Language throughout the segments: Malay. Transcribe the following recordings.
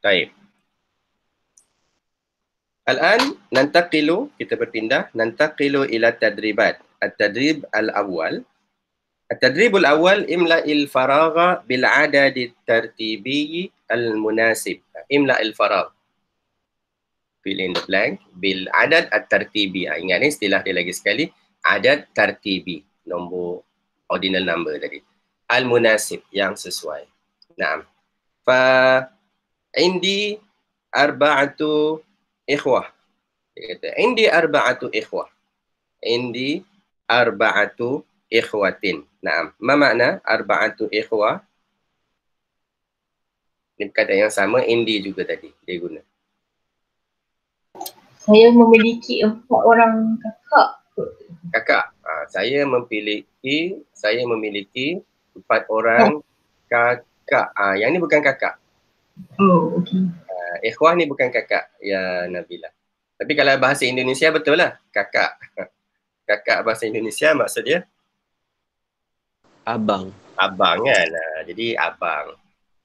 Baik. Al-an nantaqilu, kita berpindah, nantaqilu ila tadribat. At-tadrib al-awwal. At-tadribul awal imla'il faragha bil adadi tartibi al-munasib. Imla'il faragh. Fill in the blank bil adad at-tartibi. Ingat ni istilah dia lagi sekali. Adad tartibi. Nombor ordinal number tadi. Al-munasib, yang sesuai. Naam. Fa indi arba'atu ikhwah. Dia kata, indi arba'atu ikhwah. Indi arba'atu ikhwatin. Naam. Ma makna arba'atu ikhwah? Ini perkataan yang sama, indi juga tadi dia guna. Saya memiliki 4 orang kakak. Kakak. Saya memiliki 4 orang kakak. Yang ni bukan kakak. Oh, okey. Ikhwah ni bukan kakak, ya Nabila. Tapi kalau bahasa Indonesia betul lah, kakak. Kakak bahasa Indonesia maksud dia? Abang. Abang kan. Jadi abang.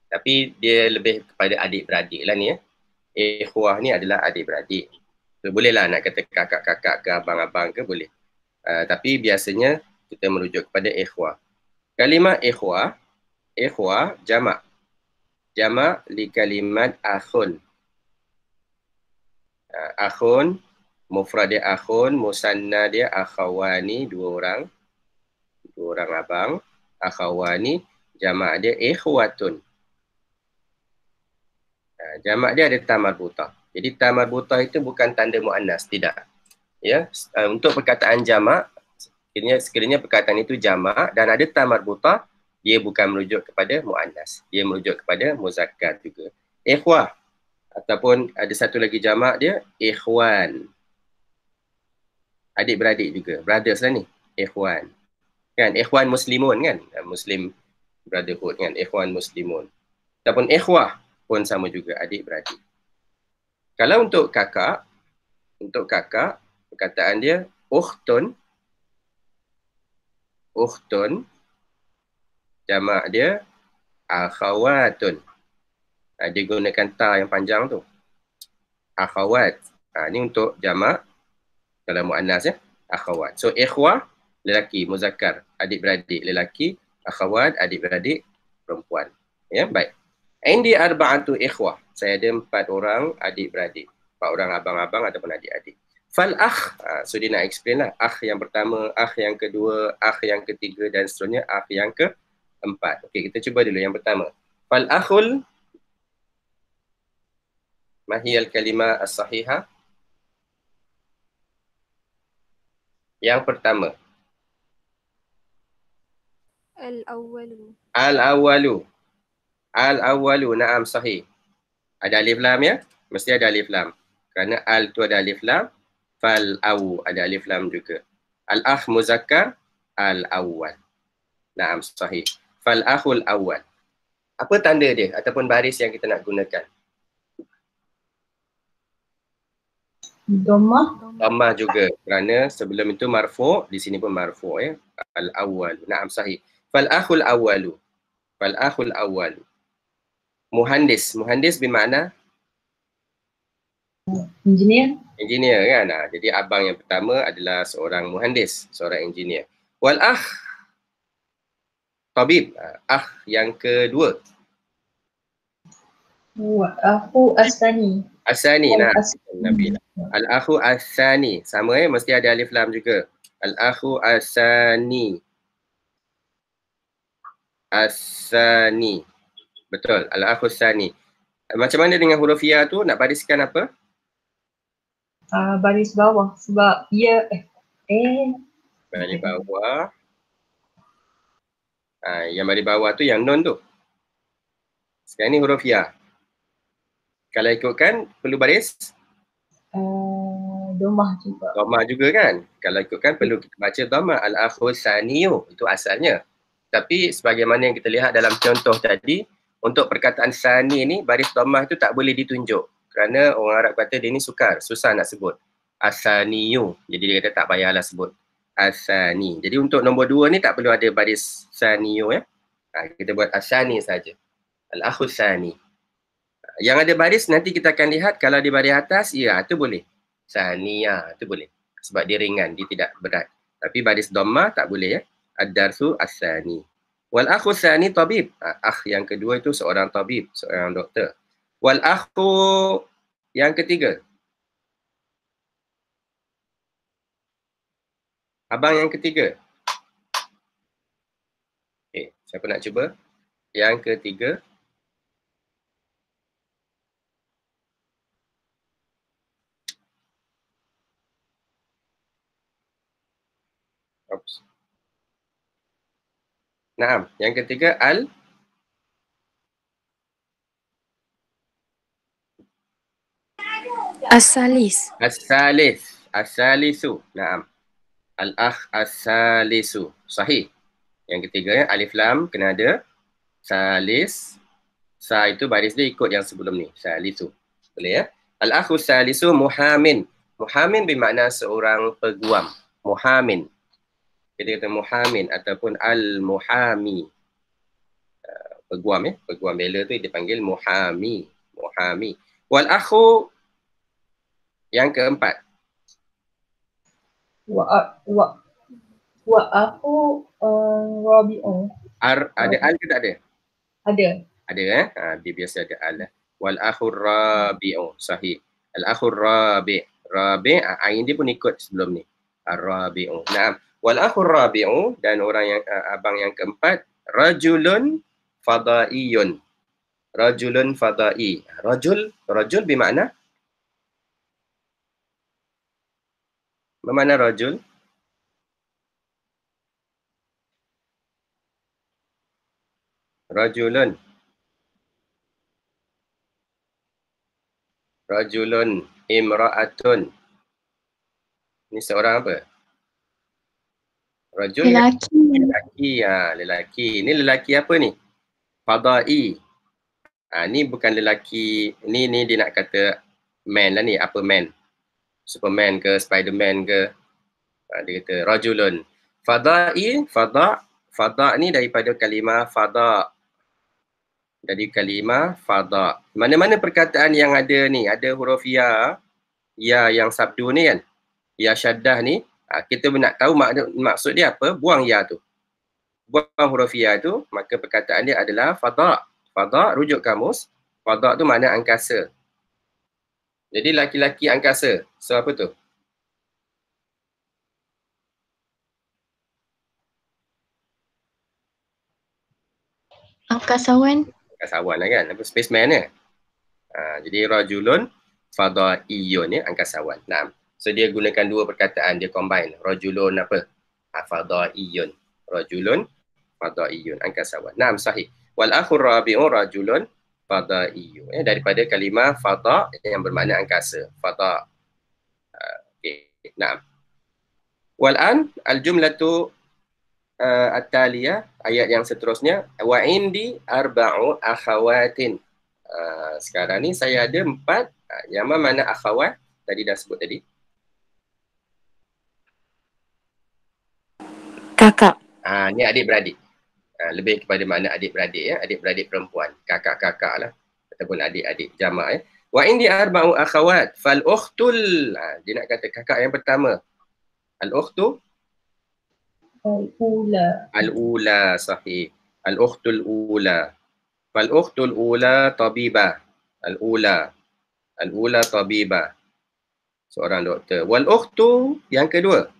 Tapi dia lebih kepada adik-beradik lah ni ya. Ikhwah ni adalah adik-beradik. So, bolehlah nak kata kakak-kakak ke abang-abang ke boleh. Tapi biasanya kita merujuk kepada ikhwah. Kalimah ikhwah, ikhwah jamak. Jamak li kalimat akhun. Akhun, mufrad dia akhun, musanna dia akhawani, 2 orang. 2 orang abang. Akhawani, jamak dia ikhwatun. Jamak dia ada ta marbutah. Jadi ta marbutah itu bukan tanda muannas, tidak. Ya, untuk perkataan jamak, sekiranya perkataan itu jamak dan ada ta marbutah, dia bukan merujuk kepada muannas, dia merujuk kepada muzakkar juga. Ikhwah ataupun ada satu lagi jamak dia ikhwan. Adik-beradik juga, brothers lah ni, ikhwan. Kan ikhwan muslimun kan, Muslim brotherhood kan, ikhwan muslimun. Ataupun ikhwah pun sama juga, adik-beradik. Kalau untuk kakak, perkataan dia ukhtun. Ukhtun, jamak dia akhawatun. Dia gunakan ta yang panjang tu. Akhawat. Ni untuk jamak, kalau muannas ya, akhawat. So ikhwah, lelaki, muzakkar, adik-beradik lelaki, akhawat, adik-beradik perempuan. Ya, baik. Indi arba'atu ikhwah. Saya ada 4 orang adik-beradik. 4 orang abang-abang ataupun adik-adik. Fal akh. So dia nak explain lah. Akh yang pertama, akh yang kedua, akh yang ketiga dan seterusnya, akh yang keempat. Okey, kita cuba dulu yang pertama. Fal akhul. Mahiyal kalimah as-sahihah. Yang pertama. Al-awwalu. Al-awwalu. Al-awwalu, na'am sahih. Ada alif lam ya? Mesti ada alif lam. Kerana al tu ada alif lam, fal-aw ada alif lam juga. Al-akh muzakkar, al-awwal. Na'am sahih. Fal-akhul awwal. Apa tanda dia ataupun baris yang kita nak gunakan? Dhammah. Dhammah juga. Kerana sebelum itu marfu', di sini pun marfu' ya. Al-awwal. Na'am sahih. Fal-akhul awwalu. Fal-akhul awwalu. Muhandis. Muhandis bermakna? Engineer. Engineer kan. Jadi abang yang pertama adalah seorang muhandis, seorang engineer. Wal akh tabib. Akh yang kedua. Aku Asani. Asani. Nah, Nabi. Al-akhu asani. Sama mesti ada alif lam juga. Al-akhu asani. Asani. Betul. Al-akhu asani. Macam mana dengan huruf ya tu? Nak bariskan apa? Baris bawah sebab ia baris bawah. Yang baris bawah tu yang nun tu. Sekarang ni huruf ya. Kalau ikutkan perlu baris dhammah juga. Dhammah juga kan? Kalau ikutkan perlu kita baca dhammah. Al-akhu saniyu, itu asalnya. Tapi sebagaimana yang kita lihat dalam contoh tadi, untuk perkataan sani ni baris dhammah tu tak boleh ditunjuk. Kerana orang Arab kata dia ni sukar, susah nak sebut. Asaniyu. Jadi dia kata tak payahlah sebut asani. Jadi untuk nombor 2 ni tak perlu ada baris saniyu ya. Kita buat asani saja. Al-akhu sani. Yang ada baris nanti kita akan lihat kalau di baris atas, ya itu boleh. Saniyah itu boleh. Sebab dia ringan, dia tidak berat. Tapi baris dhamma tak boleh ya. Ad-darsu as-sani. Wal akhu sani tabib. Akh yang kedua itu seorang tabib, seorang doktor. Wal akhu yang ketiga. Abang yang ketiga. Okay, siapa nak cuba? Yang ketiga. Oops. Naam, yang ketiga As-salis. As-salisu. Naam. Al-akh as-salisu. Sahih. Yang ketiga ya, alif lam kena ada. Salis. Sa itu baris dia ikut yang sebelum ni. Salisu. Boleh ya? Al-akhu salisu muhamin. Muhamin bermakna seorang peguam. Muhamin. Kita kata muhamin ataupun al-muhami. Peguam ya. Peguam bela tu dipanggil muhami. Muhami. Wal akhu yang keempat. Wa aku Rabi'un. Ada al ke tak ada? Ada. Ada dia biasa ada al. Wal akhur rabi'u. Sahih. Al akhur rabi'. Rabi' ain dia pun ikut sebelum ni. Ar-rabi'u. Naam. Wal akhur rabi'u dan orang yang abang yang keempat, rajulun fadaiyun. Rajulun fadai. Rajul bermakna bermakna rajul? Rajulun. Rajulun imra'atun. Ini seorang apa? Rajul Lelaki. lelaki. Lelaki. Ini lelaki apa ni? Fadai. Ni bukan lelaki. Ni dia nak kata man lah ni. Apa man? Superman ke, Spiderman ke. Dia kata rajulun. Fadai, fada ni daripada kalimah fada. Dari kalimah fada. Mana-mana perkataan yang ada ni, ada huruf ya yang sabdu ni kan. Ya syaddah ni, kita nak tahu maksud dia apa, buang ya tu. Buang huruf ya tu, maka perkataan dia adalah fada. Fada, rujuk kamus, fada tu makna angkasa. Jadi laki-laki angkasa. So apa tu? Angkasawan. Angkasawan lah kan, apa spaceman ni. Jadi rajulun fadaiyun ni angkasawan. Nah, so dia gunakan dua perkataan, dia combine. Rajulun apa? Fadaiyun. Rajulun fadaiyun angkasawan. Nah, sahih. Wal akhur rabi'u rajulun fadaiyun. Daripada kalimah fada yang bermakna angkasa. Fada. Okay. Nah. Wal an al-jumlatu at-taliyah, ayat yang seterusnya, wa indi arba'u akhawatin. Sekarang ni saya ada 4, yang mana akhawat tadi dah sebut tadi. Kakak. Ni adik-beradik. Lebih kepada makna adik-beradik ya, adik-beradik perempuan, kakak-kakak lah ataupun adik-adik jamak ya. Wa indi arba'u akhawat fal ukhtul. Dia nak kata kakak yang pertama. Al-ukhtu Al-ula. Al-ula, sahih. Al-ukhtul ula. Fal-ukhtul ula tabibah. Al-ula. Al-ula tabibah. Seorang doktor. Wal-ukhtu yang kedua.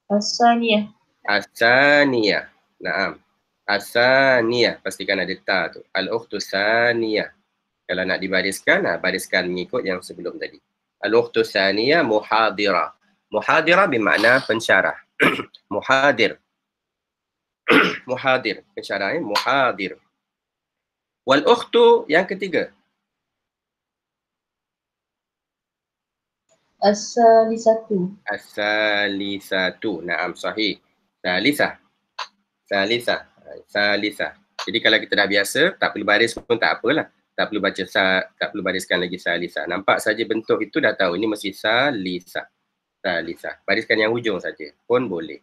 As-saniyah. As-saniyah. Naam. As-saniyah. Pastikan ada ta tu. Al-ukhtu saniyah. Kalau nak dibariskan, bariskan mengikut yang sebelum tadi. Al-ukhtu saniyah muhadirah. Muhadirah bermakna pensyarah. Muhadir. Muhadir. Pensyarah muhadir. Wal ukhtu yang ketiga. As-salisatu. As-salisatu. Naam, sahih. Salisah. Salisah. Salisah. Jadi kalau kita dah biasa, tak perlu baris pun tak apalah. Tak perlu baca tak perlu bariskan lagi salisah. Nampak saja bentuk itu dah tahu ini mesti salisah. Salisah. Bariskan yang hujung saja pun boleh.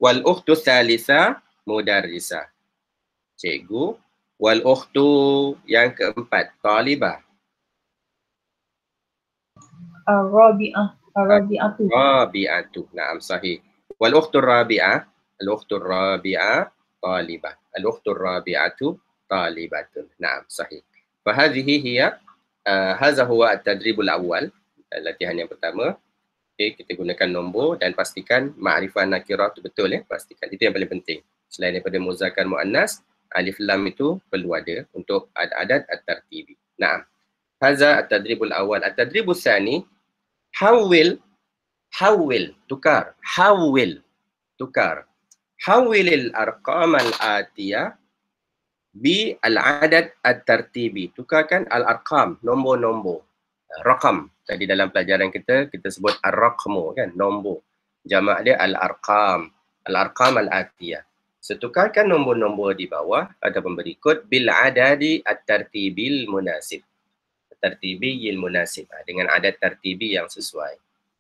Wal ukhtu salisah mudarrisah. Cikgu Wal ukhtu yang keempat, talibah. Ar-Rabi'ah. Ar-Rabi'atu. Rabi'atu. Naam, sahih. Wal ukhtu rabi'ah, al ukhtu rabi'ah talibah. Al ukhtu rabi'atu talibatun. Naam, sahih. Fahadhihi hiya hadha huwa at-tadribul awal. Latihan yang pertama. Okay, kita gunakan nombor dan pastikan ma'rifah nakirah tu betul ya. Pastikan itu yang paling penting. Selain daripada muzakkar muannas, alif lam itu perlu ada untuk adat at-tartibi. Naam. Hadza at-tadribul awal. At-tadribus tsani, hawil tukar. Hawil tukar. Hawilil arqam al-atiyah bi al-adad at-tartibi. Tukarkan al-arqam, nombor-nombor. Raqam. Tadi dalam pelajaran kita sebut ar-raqmu kan, nombor. Jamak dia al-arqam. Al-arqam al-atiyah. Setukarkan nombor-nombor di bawah ataupun berikut bil adadi at-tartibil munasib. Tartibil munasib. Dengan adat tartibi yang sesuai.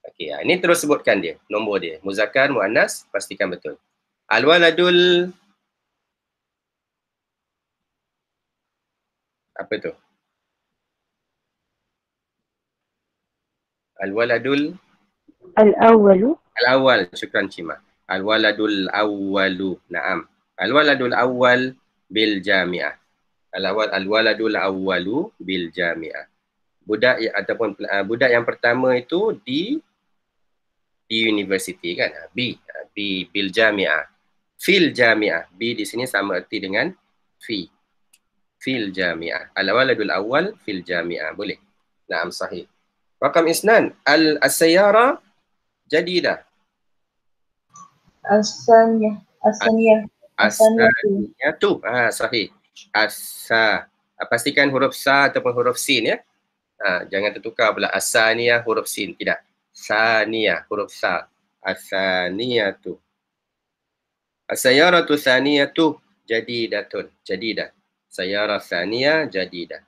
Okey, ini terus sebutkan dia, nombor dia. Muzakkar, muannas, pastikan betul. Al-waladul, apa tu? Al-waladul Al-awwalu. al-awwal, syukran Cima. Al-waladul awwalu, naam. Al-waladul awwal bil jami'ah. Al-waladul awwalu bil jami'ah. Budak ataupun budak yang pertama itu di universiti kan. B bil jami'ah. Fil jami'ah. B di sini sama erti dengan fi. Fil jami'ah. Al-waladul awwal fil jami'ah. Boleh? Naam, sahih. Rakam isnan, al-sayyara jadidah. As-saniyah. As-saniyah. As-saniyatu. Sahih. Pastikan huruf sa ataupun huruf sin ya. Jangan tertukar pula as-saniyah huruf sin. Tidak. Saniyah huruf sa. As-saniyatu. As-sayyaratu saniyatu jadidatun. Jadidah. Sayyara saniyah jadidah.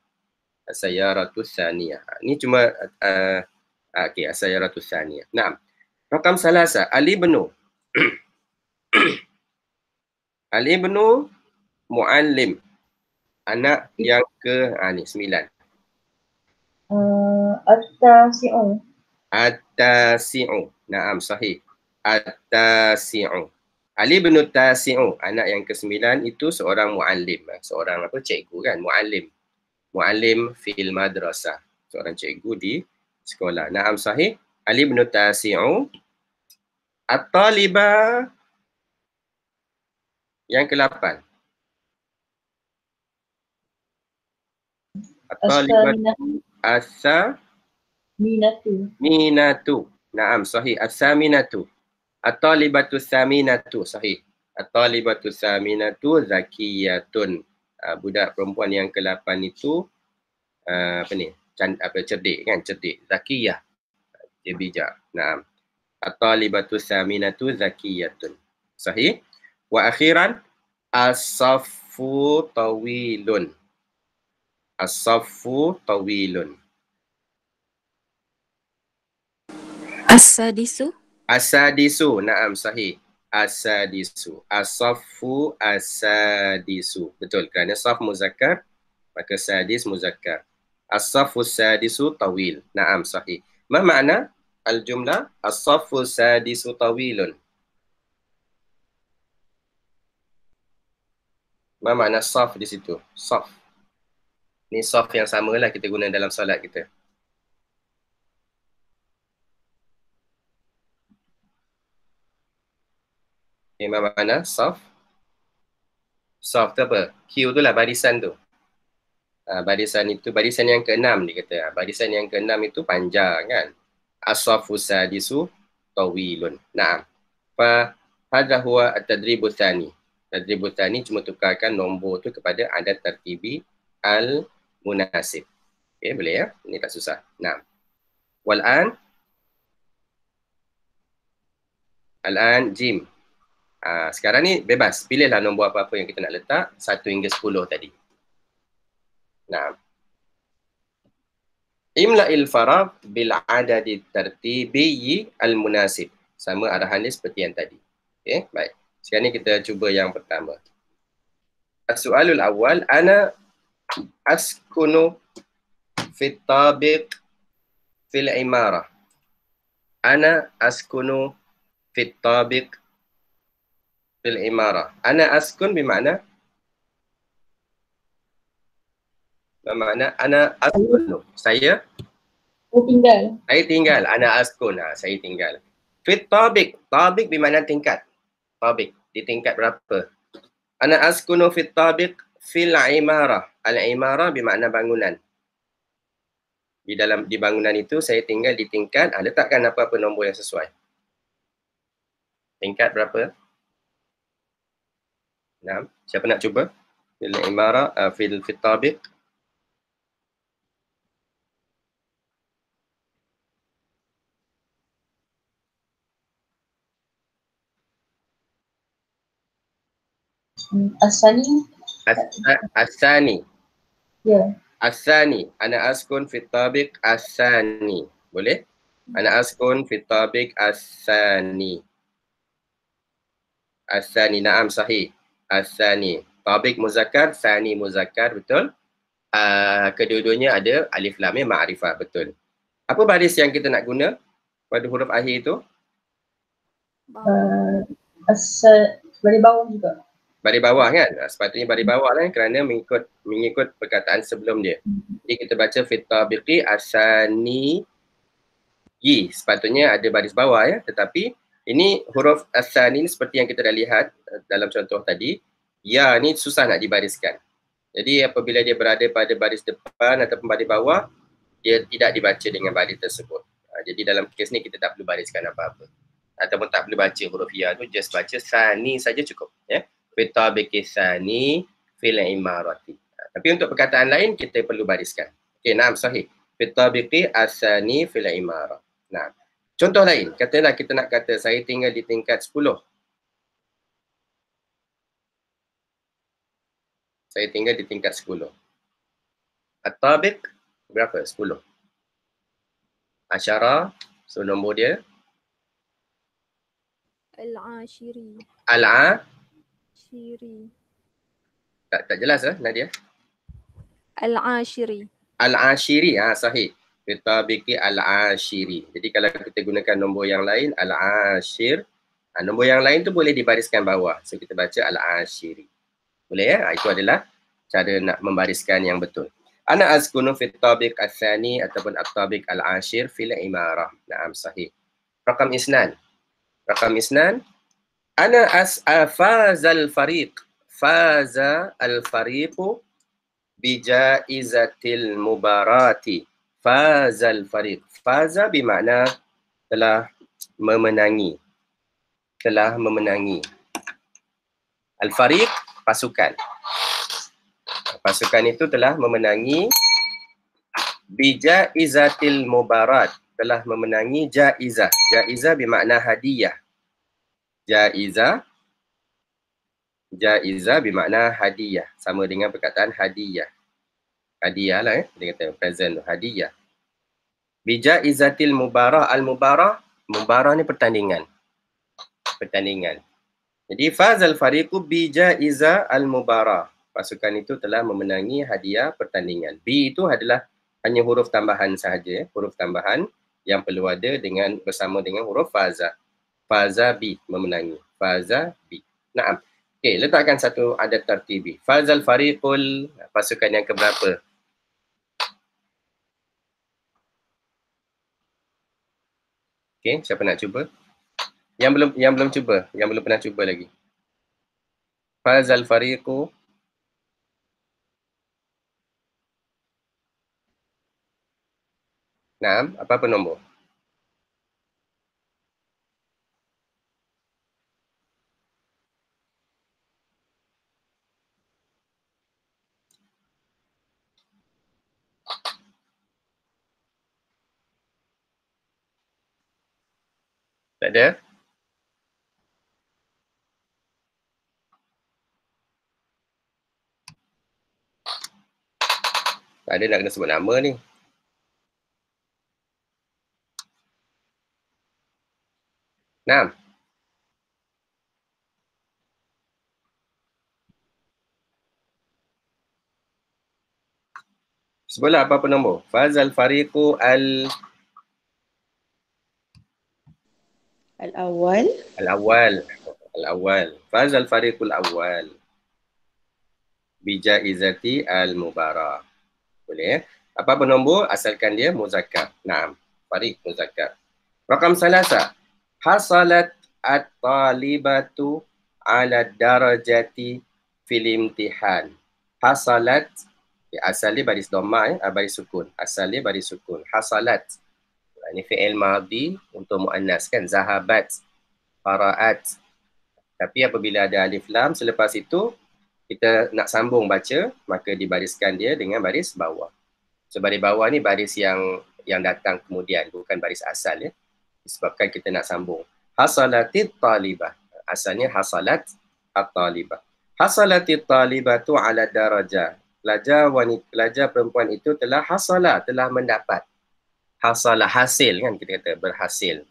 As-sayyaratu saniyah. Ini cuma okey, as-sayyaratu saniyah. Naam. Rakam salasa, al-ibnu. Al-ibnu muallim. Anak yang ke ni 9. At-tasi'u. At-tasi'u. Naam, sahih. At-tasi'u. Al-ibnu tasi'u, anak yang ke-9 itu seorang muallim. Seorang apa? Cikgu kan, muallim. Muallim fil madrasah. Seorang cikgu di sekolah. Naam, sahih. Al-ibnu tasi'u. At-talibah yang ke-8. At-talibah as-saminatu. Naam, sahih. As-saminatu. At-talibatu saminatu, sahih. At-talibatu saminatu zakiyatun. Budak perempuan yang ke-8 itu cerdik kan, cerdik. Zakiyah. Dia bijak. Naam. At-talibatu saminatu zakiyatun. Sahih. Wa akhiran as-saffu tawilun. As-saffu tawilun. As-sadisu. As-sadisu, naam, sahih. As-sadisu. As-saffu as-sadisu. Betul, kerana saf muzakkar, maka sadis muzakkar. As-saffu sadisu tawil. Naam, sahih. Ma makna al-jumlah? As-saffu sadisu tawilun. Ma makna saf di situ? Saf. Ni saf yang samalah kita guna dalam solat kita. Memang mana? Saf. Saf tu apa? Q tu lah barisan tu. Barisan itu, barisan yang ke-6 dia kata. Barisan yang ke-6 itu panjang kan. As-safu sadisu tawilun. Naam. Fa hadha huwa at-tadribut tsani. Tadribut tsani cuma tukarkan nombor tu kepada adat tartibi al-munasib. Okay, boleh ya? Ini tak susah. Naam. Wal-an Al-an jim. Sekarang ni bebas. Pilihlah nombor apa-apa yang kita nak letak. 1 hingga 10 tadi. Nah. Imla'il farad bil adadi tartibi al-munasib. Sama arahan ni seperti yang tadi. Okey, baik. Sekarang ni kita cuba yang pertama. As-su'alul awal, ana askunu fit tabiq fil imarah. Ana askunu fit tabiq fil imarah. Ana askun bermakna ana askunu. Saya tinggal. tinggal. Ana askun. Saya tinggal. Fit tabiq. Tabiq bermakna tingkat. Tabiq. Di tingkat berapa? Ana askunu fit tabiq fil imarah. Al-imarah bermakna bangunan. Di bangunan itu saya tinggal di tingkat, letakkan apa-apa nombor yang sesuai. Tingkat berapa? 6. Siapa nak cuba? Fil imarah, fil tabiq. Asani. Asani. Ya. Asani. Ana askun fit tabiq asani. Boleh? Ana askun fit tabiq asani. Asani. Naam, sahih. Asani. Tabiq muzakkar, sani muzakkar, betul? Kedua-duanya ada alif lamnya ma'rifah, betul. Apa baris yang kita nak guna pada huruf akhir itu? Dari bawah juga. Baris bawah kan? Sepatutnya baris bawah lah kerana mengikut perkataan sebelum dia. Jadi kita baca fit tabiqi asani yi. Sepatutnya ada baris bawah ya, tetapi ini huruf asani seperti yang kita dah lihat dalam contoh tadi, ya ni susah nak dibariskan. Jadi apabila dia berada pada baris depan ataupun baris bawah, dia tidak dibaca dengan baris tersebut. Jadi dalam kes ni kita tak perlu bariskan apa-apa. Ataupun tak perlu baca huruf ya tu, just baca sani saja cukup. Ya. Fitabiqi sani fil imarati. Tapi untuk perkataan lain kita perlu bariskan. Okey, naam, sahih. Fitabiqi asani fil imarah. Nah, contoh lain, katalah kita nak kata saya tinggal di tingkat 10. Saya tinggal di tingkat 10. At-tabiq berapa? 10. Asyara, so nombor dia Al-ashiri. Al-ashiri. Tak jelas Nadia? Al-ashiri. Al-ashiri, sahih. Fitabiqi al-ashiri. Jadi kalau kita gunakan nombor yang lain, al-ashir, nombor yang lain tu boleh dibariskan bawah. So kita baca al-ashiri. Boleh ya? Itu adalah cara nak membariskan yang betul. Ana azkunu fit tabiq al-thani ataupun at-tabiq al-ashir fil imarah. Naam, sahih. Rakam isnan. Ana fazal fariq. Faza al-fariqu bijaizatil mubarati. Fazal fariq. Faza bermakna telah memenangi. Al-fariq, pasukan. Pasukan itu telah memenangi bijaizatil mubarat. Telah memenangi jaizah. Jaizah bermakna hadiah. Jaizah bermakna hadiah. Sama dengan perkataan hadiah. Hadiah lah dia kata present tu, hadiah. Bijaizatil mubarah. Al-mubarah, mubarah ni pertandingan. Jadi fazal fariqu bijaiza al-mubarah. Pasukan itu telah memenangi hadiah pertandingan. B itu adalah hanya huruf tambahan sahaja, huruf tambahan yang perlu ada bersama dengan huruf faza. Faza B, memenangi. Faza B. Naam. Okey, letakkan satu adat tartibi. Fazal fariqul, pasukan yang keberapa? Okey, siapa nak cuba? Yang belum cuba, yang belum pernah cuba lagi. Fazal fariqu. Naam, apa nombor? Tak ada? Tak ada, nak kena sebut nama ni. Naam. Sebutlah apa nombor. Fazal fariqu Al-awwal. Al-awwal. Fazal fariqul awwal. Bijaizati al-mubarak. Boleh. Apa nombor? Asalkan dia muzakkar. Naam. Fariq muzakkar. Rakam salasa. Hasalat at-talibatu ala darajati fil imtihan. Hasalat. Asal dia baris dhamma, baris sukun. Asal dia baris sukun. Hasalat. Ini fi'il madhi untuk muannas kan. Zahabat. Qara'at. Tapi apabila ada alif lam, selepas itu kita nak sambung baca, maka dibariskan dia dengan baris bawah. So baris bawah ni baris yang datang kemudian, bukan baris asal ya. Disebabkan kita nak sambung. Hasalatit talibah. Asalnya hasalat at-talibah. Hasalatit talibatu ala darajah. Pelajar perempuan itu telah hasalah, telah mendapat. Hasalah, hasil kan kita kata, berhasil.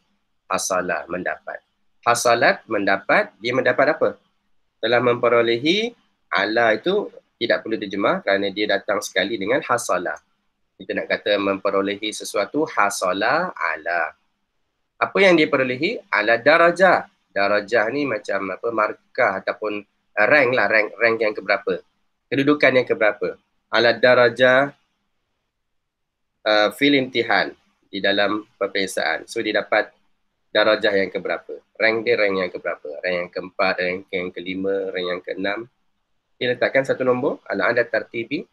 Hasalah, mendapat. Hasalat, mendapat. Dia mendapat apa? Telah memperolehi. Ala itu tidak perlu terjemah kerana dia datang sekali dengan hasalah. Kita nak kata memperolehi sesuatu, hasalah ala. Apa yang dia perolehi? Ala darajah. Darajah ni macam apa, markah ataupun rank lah, rank yang keberapa. Kedudukan yang keberapa. Ala darajah fil imtihan, di dalam peperiksaan. So dia dapat darajah yang keberapa. Rank dia rank yang keberapa. Rank yang keempat, rank yang kelima, rank yang keenam. Dia letakkan satu nombor, al-adad tartibi.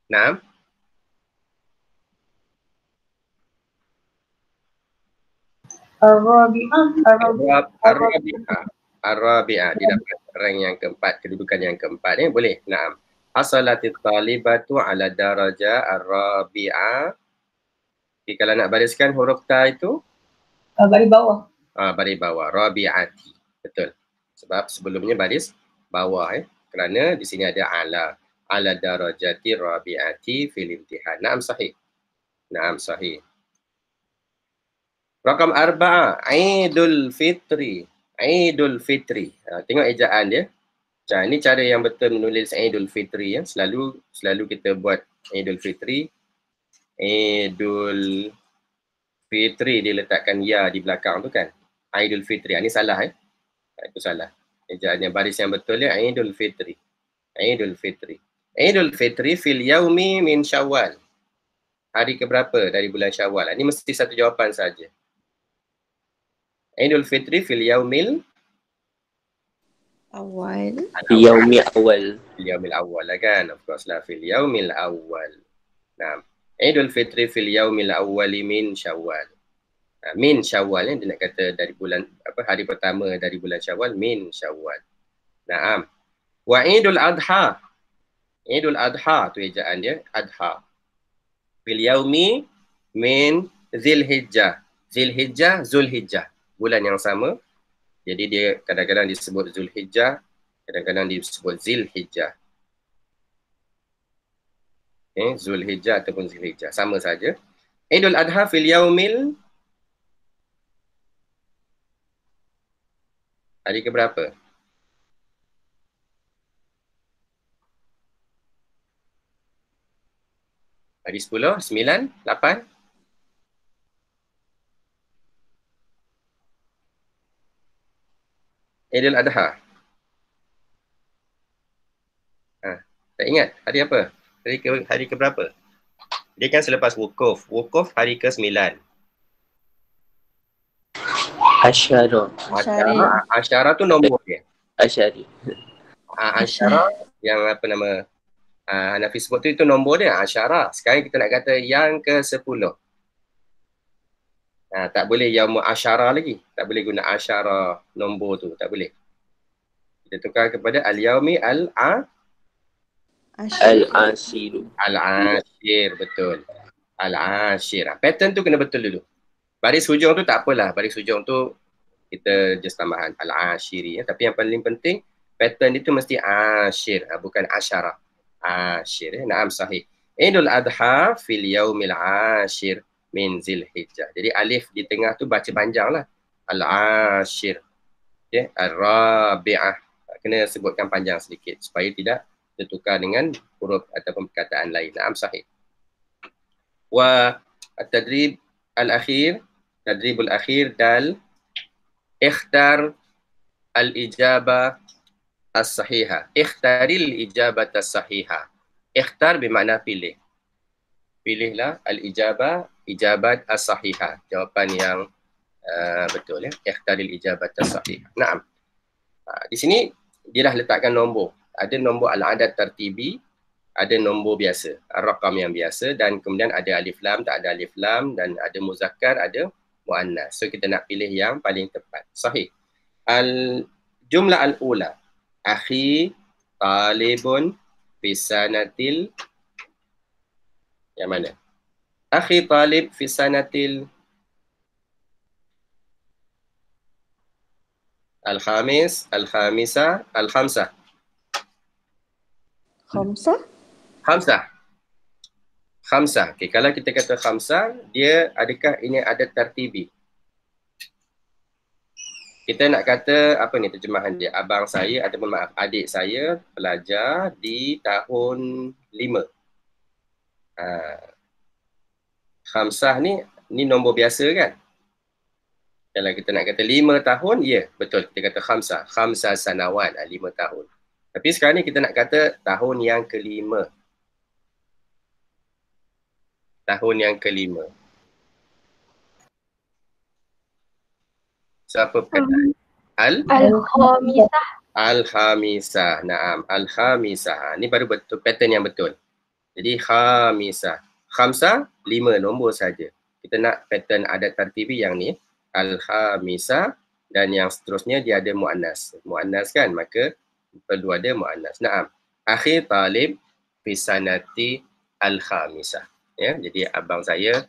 Naam. Ar-rabi'ah. Dia dapat rank yang keempat, kedudukan yang keempat. Boleh? Naam. Hasalatit talibatu ala darajah ar-rabi'ah. Kalau nak bariskan huruf ta itu, baris bawah. Baris bawah. Rabi'ati. Betul. Sebab sebelumnya baris bawah. Kerana di sini ada ala. Ala darajati rabi'ati fil imtihan. Naam sahih. Naam sahih. Rakam arba'ah. Aidul Fitri. Aidul Fitri. Tengok ejaan dia. Ini cara yang betul menulis Aidul Fitri. Ya. Selalu kita buat Aidul Fitri. Aidul Fitri, dia letakkan ya di belakang tu kan. Aidul Fitri. Ini salah itu salah. Ejaannya baris yang betul ya. Aidul Fitri. Aidul Fitri. Aidul Fitri fil yaumi min Syawal. Hari keberapa dari bulan Syawal? Ini mesti satu jawapan saja. Aidul Fitri fil yaumil awal. Fil yaumil awal. Fil yaumil awal lah kan. Of course lah. Fil yaumil awal. Nah. Aidul Fitri fil yaumil awwali min Syawal. Min Syawal dia nak kata dari bulan hari pertama dari bulan Syawal, min Syawal. Naam. Wa Idul Adha. Idul Adha tu ejaan dia, Adha. Fil yaumi min Zilhijjah. Zilhijjah, Zulhijjah. Bulan yang sama. Jadi dia kadang-kadang disebut Zulhijjah, kadang-kadang disebut Zilhijjah. Zulhijjah ataupun Zilhijjah. Sama saja. Idul Adha fil yaumil hari keberapa? Hari 10, 9, 8? Idul Adha. Tak ingat hari apa? Hari ke berapa? Dia kan selepas wukuf. Wukuf hari ke-9. Asyara. Asyara tu nombor dia. Asyari. Asyara yang apa nama Hanafi sebut tu, itu nombor dia. Asyara. Sekarang kita nak kata yang ke-10. Tak boleh yaum asyara lagi. Tak boleh guna asyara nombor tu. Tak boleh. Kita tukar kepada al-yaumi Al-Ashir. Al-Ashir, betul. Al-Ashir. Pattern tu kena betul dulu. Baris hujung tu tak apalah. Baris hujung tu kita just tambahan Al-Ashiri. Tapi yang paling penting, pattern itu mesti Ashir. Bukan Asyara. Ashir. Naam sahih. Idul Adha fil yaumil Ashir min Zilhijjah. Jadi alif di tengah tu baca panjang lah. Al-Ashir. Okay, ar-rabi'ah. Kena sebutkan panjang sedikit supaya tidak tertukar dengan huruf ataupun perkataan lain. Naam, sahih. Wa at-tadrib al-akhir, tadribul akhir dal ikhtar al-ijabah as-sahihah. Ikhtaril ijabah as-sahihah. Ikhtar bermakna pilih. Pilihlah al-ijabah, ijabat as-sahihah. Jawapan yang betul ya. Ikhtaril ijabah as-sahihah. Naam. Di sini dia dah letakkan nombor. Ada nombor al-adad tartibi, ada nombor biasa, rakam yang biasa, dan kemudian ada alif lam, tak ada alif lam, dan ada muzakkar, ada muannas. So kita nak pilih yang paling tepat. Sahih. Al-jumlah al-ula. Akhi talibun fi sanatil, yang mana? Akhi talib fi sanatil al-khamis, al-khamisah, al-khamsah. Khamsah? Khamsah. Khamsah. Okay, kalau kita kata khamsah, dia adakah ini ada tartibi? Kita nak kata, apa ni terjemahan dia? Abang saya, ataupun maaf, adik saya pelajar di tahun 5. Khamsah ni nombor biasa kan? Kalau kita nak kata 5 tahun, ya, betul. Kita kata khamsah. Khamsah sanawat, 5 tahun. Tapi sekarang ni kita nak kata tahun yang kelima. Tahun yang kelima. Siapa perkataan? Al-khamisah. Al-khamisah. Naam. Al-khamisah. Ni baru betul pattern yang betul. Jadi khamisah. Khamsah, 5 nombor saja. Kita nak pattern adat tartibi yang ni. Al-khamisah. Dan yang seterusnya dia ada mu'annas. Mu'annas kan? Maka perlu ada mu'annas. Naam. Akhi talib fi sanati al-khamisah. Ya, jadi abang saya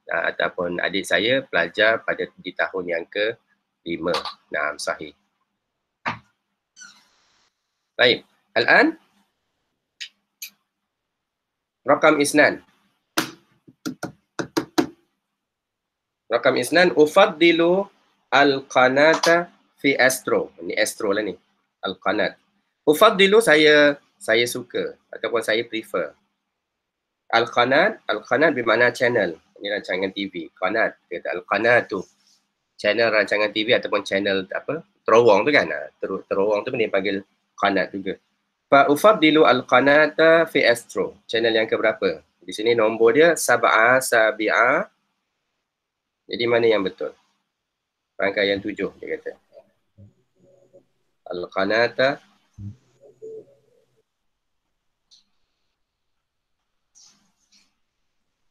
ataupun adik saya pelajar di tahun yang ke-5. Naam, sahih. Baik. Al-an rakam isnan. Rakam isnan ufaddilu al-qanata fi astro. Ini astro lah ni. Al-qanat. Ufaddilu saya suka ataupun saya prefer. Al-qanat bermakna channel. Ini rancangan TV. Qanat. Kata al-qanat tu. Channel rancangan TV ataupun channel apa? Terowong tu kan. Terowong tu pun dia panggil qanat juga. Fa ufaddilu al-qanata fi astro. Channel yang keberapa? Di sini nombor dia sabi'a. Jadi mana yang betul? Rangkaian 7 dia kata. Al-qanata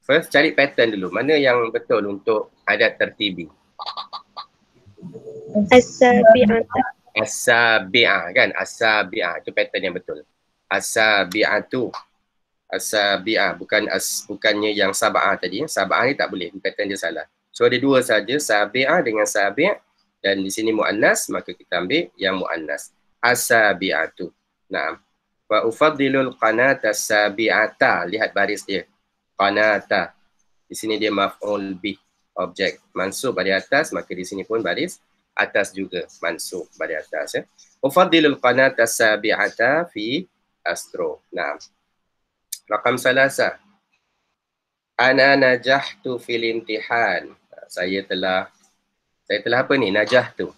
first cari pattern dulu. Mana yang betul untuk adat tertibi? As-sabi'ah. As-sabi'ah kan? As-sabi'ah. Itu pattern yang betul. As-sabi'atu. As-sabi'ah. Bukannya yang sab'ah tadi. Sab'ah ni tak boleh. Pattern dia salah. So ada 2 saja. Sabi'ah dengan sabi'. Dan di sini mu'annas. Maka kita ambil yang mu'annas. As-sabi'atu. Naam. Wa ufaddilul qanata sabi'ata. Lihat baris dia. Qanata. Di sini dia maf'ul bih, objek mansub pada atas, maka di sini pun baris atas juga mansub pada atas ya. Ufaddilul qanata sabi'ata fi astro. Nah. Rakam salasa. Ana najahtu fil imtihan. Saya telah apa ni? Najahtu.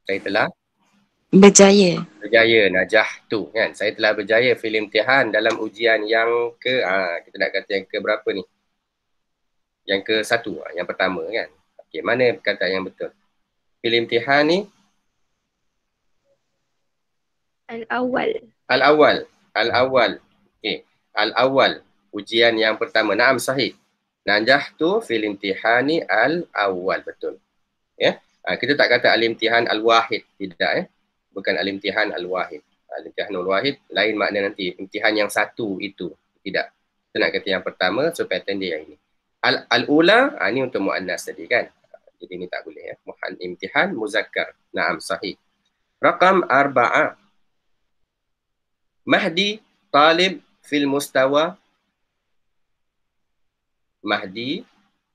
Saya telah Berjaya. berjaya, najahtu kan. Saya telah berjaya fil imtihan dalam ujian yang kita nak kata yang ke berapa ni? Yang ke-1, yang pertama kan. Okey, mana perkataan yang betul? Fil imtihan ni Al-awwal. Al-awwal. Okey, al-awwal, ujian yang pertama. Naam, sahih. Najahtu fil imtihani al-awwal, betul. Ya. Kita tak kata al-imtihan al-wahid, tidak ya. Bukan al-imtihan al-wahid. Al-imtihan al-wahid lain makna nanti. Imtihan yang satu itu. Tidak. Kita nak kata yang pertama, so pattern dia yang ini. Al-ula, ni untuk mu'annas tadi kan. Jadi ni tak boleh ya. Imtihan muzakkar. Naam, sahih. Rakam 4. Mahdi talib fil mustawa. Mahdi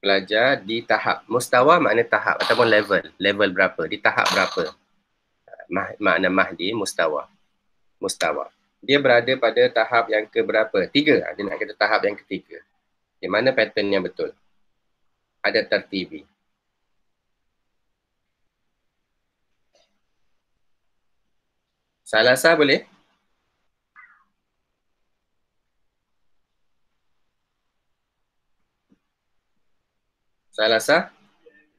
belajar di tahap. Mustawa makna tahap ataupun level. Level berapa, di tahap berapa. Makna mahdi, mustawa. Mustawa. Dia berada pada tahap yang keberapa? 3. Dia nak kata tahap yang ketiga. Di mana pattern yang betul? Ada tertibi. Salasa boleh? Salasa?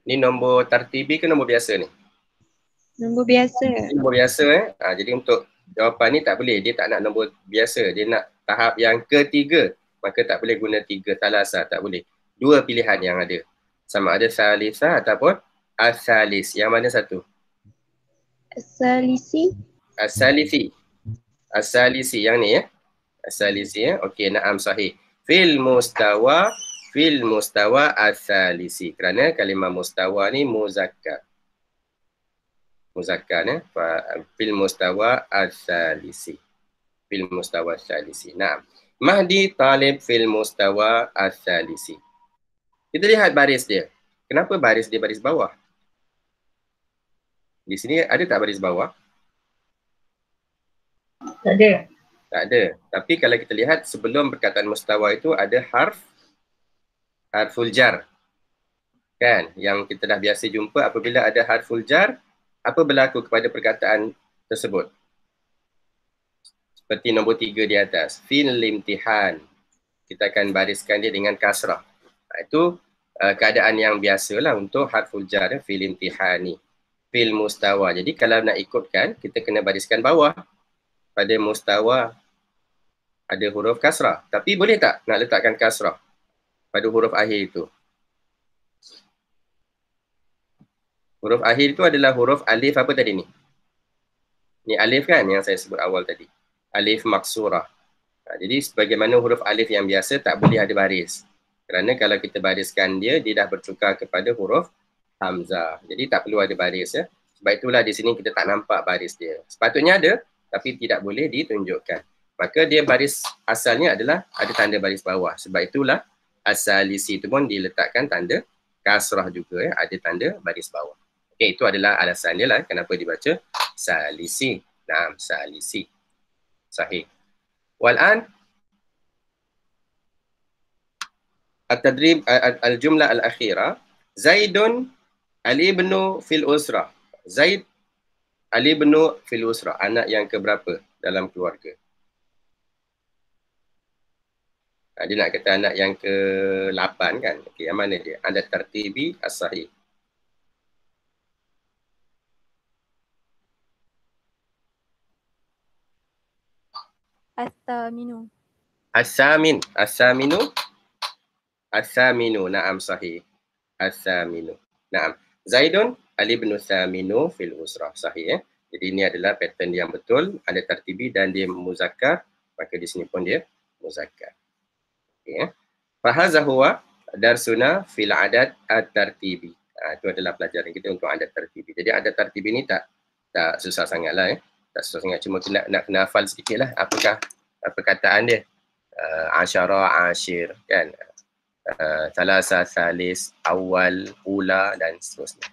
Ni nombor tertibi ke nombor biasa ni? Nombor biasa. Nombor biasa jadi untuk jawapan ni tak boleh. Dia tak nak nombor biasa. Dia nak tahap yang ketiga. Maka tak boleh guna 3 salasa. Tak boleh. 2 pilihan yang ada. Sama ada salisa ataupun asalis. Yang mana satu? Salisi. Asalisi. Asalisi yang ni Asalisi Okey, na'am sahih. Fil mustawa asalisi. Kerana kalimah mustawa ni muzakkar. Muzakkar fil mustawa asalisi. Fil mustawa asalisi. Na'am. Mahdi talib fil mustawa asalisi. Kita lihat baris dia. Kenapa baris dia baris bawah? Di sini ada tak baris bawah? Tak ada. Tak ada. Tapi kalau kita lihat sebelum perkataan mustawa itu ada harful jar. Kan? Yang kita dah biasa jumpa apabila ada harful jar, apa berlaku kepada perkataan tersebut? Seperti nombor 3 di atas. Fil imtihan. Kita akan bariskan dia dengan kasrah. Itu keadaan yang biasalah untuk harful jar. Fil imtihani. Fil mustawa. Jadi kalau nak ikutkan, kita kena bariskan bawah. Pada mustawa ada huruf kasrah. Tapi boleh tak nak letakkan kasrah pada huruf akhir itu? Huruf akhir itu adalah huruf alif apa tadi ni? Ni alif kan yang saya sebut awal tadi. Alif maksurah. Jadi sebagaimana huruf alif yang biasa tak boleh ada baris. Kerana kalau kita bariskan dia dah bertukar kepada huruf hamzah. Jadi tak perlu ada baris Sebab itulah di sini kita tak nampak baris dia. Sepatutnya ada tapi tidak boleh ditunjukkan. Maka dia baris asalnya adalah ada tanda baris bawah. Sebab itulah asalisi itu pun diletakkan tanda kasrah juga ada tanda baris bawah. Okey, itu adalah alasan dia lah kenapa dibaca salisi. Naam, salisi. Sahih. Wal'an at-tadrib al-jumlah al-akhirah. Zaidun al-ibnu fil usrah. Zaid al-ibnu fil usrah. Anak yang keberapa dalam keluarga? Dia nak kata anak yang ke-8 kan? Okey, yang mana dia? Ada tertibi as-sahih. As-saminu. As-samin. As-saminu. As-saminu. Naam sahih. As-saminu. Naam. Zaidun al-ibnu saminu fil usrah. Sahih Jadi ini adalah pattern yang betul. Ada tertibi dan dia muzakkar. Maka di sini pun dia muzakkar. Okey Fahaza huwa darsuna fil adat at-tartibi. Itu adalah pelajaran kita untuk adat tertibi. Jadi adat tertibi ni tak susah sangatlah Tak susah sangat, cuma nak kena hafal sedikitlah apakah perkataan dia. Asyara, asyir kan. Salasa, salis, awal, ula dan seterusnya.